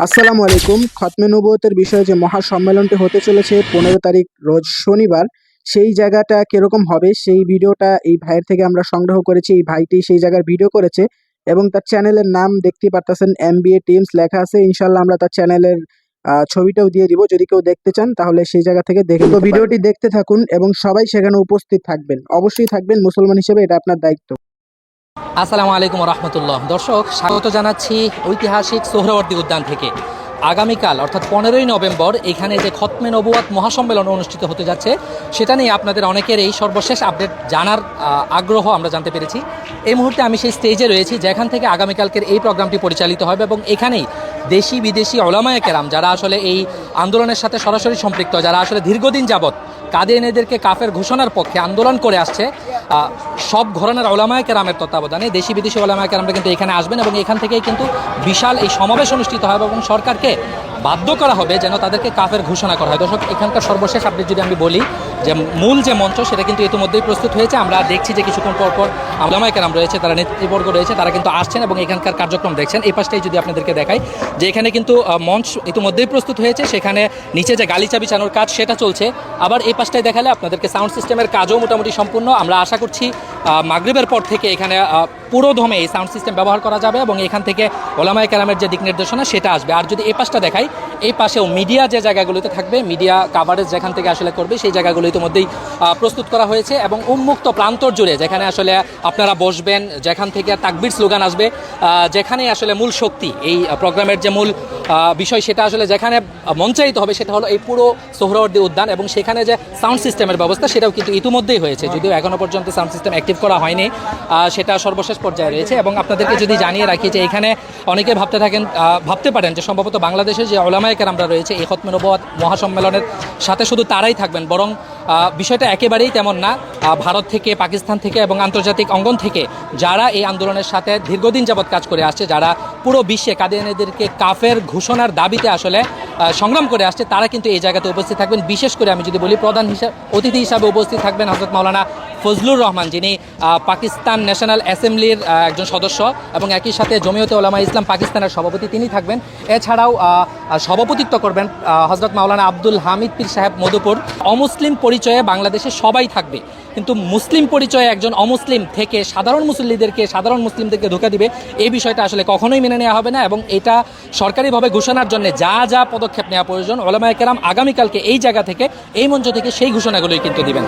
আসসালামু আলাইকুম। খতমে নবুয়তের বিষয়ে যে মহাসম্মেলনটি হতে চলেছে 15 তারিখ রোজ শনিবার, সেই জায়গাটা কিরকম হবে সেই ভিডিওটা এই ভাইয়ের থেকে আমরা সংগ্রহ করেছি। এই ভাইটি সেই জায়গার ভিডিও করেছে এবং তার চ্যানেলের নাম দেখতে পারতেছেন MBA টিমস লেখা আছে। ইনশাল্লাহ আমরা তার চ্যানেলের ছবিটাও দিয়ে দিব, যদি কেউ দেখতে চান তাহলে সেই জায়গা থেকে দেখে তো ভিডিওটি দেখতে থাকুন এবং সবাই সেখানে উপস্থিত থাকবেন, অবশ্যই থাকবেন। মুসলমান হিসেবে এটা আপনার দায়িত্ব। আসসালামু আলাইকুম রহমতুল্লাহ। দর্শক, স্বাগত জানাচ্ছি ঐতিহাসিক সোহরাওয়ার্দী উদ্যান থেকে। আগামীকাল অর্থাৎ 15ই নভেম্বর এখানে যে খতমে নবুয়াত মহাসম্মেলন অনুষ্ঠিত হতে যাচ্ছে, সেটা নিয়ে আপনাদের অনেকের এই সর্বশেষ আপডেট জানার আগ্রহ আমরা জানতে পেরেছি। এই মুহূর্তে আমি সেই স্টেজে রয়েছি যেখান থেকে আগামীকালকের এই প্রোগ্রামটি পরিচালিত হবে এবং এখানেই দেশি বিদেশি ওলামায়ে কেরাম যারা আসলে এই আন্দোলনের সাথে সরাসরি সম্পৃক্ত, যারা আসলে দীর্ঘদিন যাবৎ কাদিয়ানীদেরকে কাফের ঘোষণার পক্ষে আন্দোলন করে আসছে, সব ঘরানার ওলামায়ে কেরামের তত্ত্বাবধানে দেশি বিদেশি ওলামায়ে কেরামরা কিন্তু এখানে আসবেন এবং এখান থেকেই কিন্তু বিশাল এই সমাবেশ অনুষ্ঠিত হবে এবং সরকারকে বাধ্য করা হবে যেন তাদেরকে কাফের ঘোষণা করা হয়। দর্শক, এখানকার সর্বশেষ আপডেট যদি আমি বলি, যে মূল যে মঞ্চ সেটা কিন্তু ইতিমধ্যেই প্রস্তুত হয়েছে। আমরা দেখছি যে কিছুক্ষণ পর পর ওলামায়ে কেরাম রয়েছে, তারা নেতৃবর্গ রয়েছে, তারা কিন্তু আসছেন এবং এখানকার কার্যক্রম দেখছেন। এই পাশটাই যদি আপনাদেরকে দেখাই, যে এখানে কিন্তু মঞ্চ ইতিমধ্যেই প্রস্তুত হয়েছে, সেখানে নিচে যে গালিচা বিছানোর কাজ সেটা চলছে। আবার এই পাশটায় দেখালে আপনাদেরকে সাউন্ড সিস্টেমের কাজও মোটামুটি সম্পূর্ণ। আমরা আশা করছি মাগরিবের পর থেকে এখানে পুরো দমে এই সাউন্ড সিস্টেম ব্যবহার করা যাবে এবং এখান থেকে ওলামায়ে কেরামের যে দিক নির্দেশনা সেটা আসবে। আর যদি এই পাশটা দেখাই, এই পাশেও মিডিয়া যে জায়গাগুলোতে থাকবে, মিডিয়া কাভারেজ যেখান থেকে আসলে করবে, সেই জায়গাগুলো ইতিমধ্যেই প্রস্তুত করা হয়েছে এবং উন্মুক্ত প্রান্তর জুড়ে যেখানে আসলে আপনারা বসবেন, যেখান থেকে তাকবীর স্লোগান আসবে, যেখানে আসলে মূল শক্তি এই প্রোগ্রামের যে মূল বিষয় সেটা আসলে যেখানে মঞ্চায়িত হবে সেটা হলো এই পুরো সোহরাওয়ার্দী উদ্যান এবং সেখানে যে সাউন্ড সিস্টেমের ব্যবস্থা সেটাও কিন্তু ইতিমধ্যেই হয়েছে, যদিও এখনও পর্যন্ত সাউন্ড সিস্টেম অ্যাক্টিভ করা হয়নি, সেটা সর্বশেষ পর্যায়ে রয়েছে। এবং আপনাদেরকে যদি জানিয়ে রাখি যে এখানে অনেকে ভাবতে পারেন যে সম্ভবত বাংলাদেশের যে ওলামায়ে কেরামরা রয়েছে এই খতমে নবুয়াত মহাসম্মেলনের সাথে শুধু তারাই থাকবেন, বরং বিষয়টা একেবারেই তেমন না। ভারত থেকে, পাকিস্তান থেকে এবং আন্তর্জাতিক অঙ্গন থেকে যারা এই আন্দোলনের সাথে দীর্ঘদিন যাবৎ কাজ করে আসছে, যারা পুরো বিশ্বে কাদিয়ানীদেরকে কাফের ঘোষণার দাবিতে আসলে সংগ্রাম করে আসছে, তারা কিন্তু এই জায়গাতে উপস্থিত থাকবেন। বিশেষ করে আমি যদি বলি, প্রধান অতিথি হিসাবে উপস্থিত থাকবেন হযরত মাওলানা ফজলুর রহমান, যিনি পাকিস্তান ন্যাশনাল অ্যাসেম্বলির একজন সদস্য এবং একই সাথে জমিয়তে ওলামা ইসলাম পাকিস্তানের সভাপতি, তিনি থাকবেন। এছাড়াও সভাপতিত্ব করবেন হযরত মাওলানা আব্দুল হামিদ পীর সাহেব মধুপুর। অমুসলিম পরিচয়ে বাংলাদেশে সবাই থাকবে, কিন্তু মুসলিম পরিচয়ে একজন অমুসলিম থেকে সাধারণ মুসলিমদেরকে ধোঁকা দিবে, এই বিষয়টা আসলে কখনোই মেনে নেওয়া হবে না এবং এটা সরকারিভাবে ঘোষণার জন্য যা যা পদক্ষেপ নেওয়া প্রয়োজন ওলামায়ে কেরাম আগামীকালকে এই জায়গা থেকে, এই মঞ্চ থেকে সেই ঘোষণাগুলোই কিন্তু দিবেন।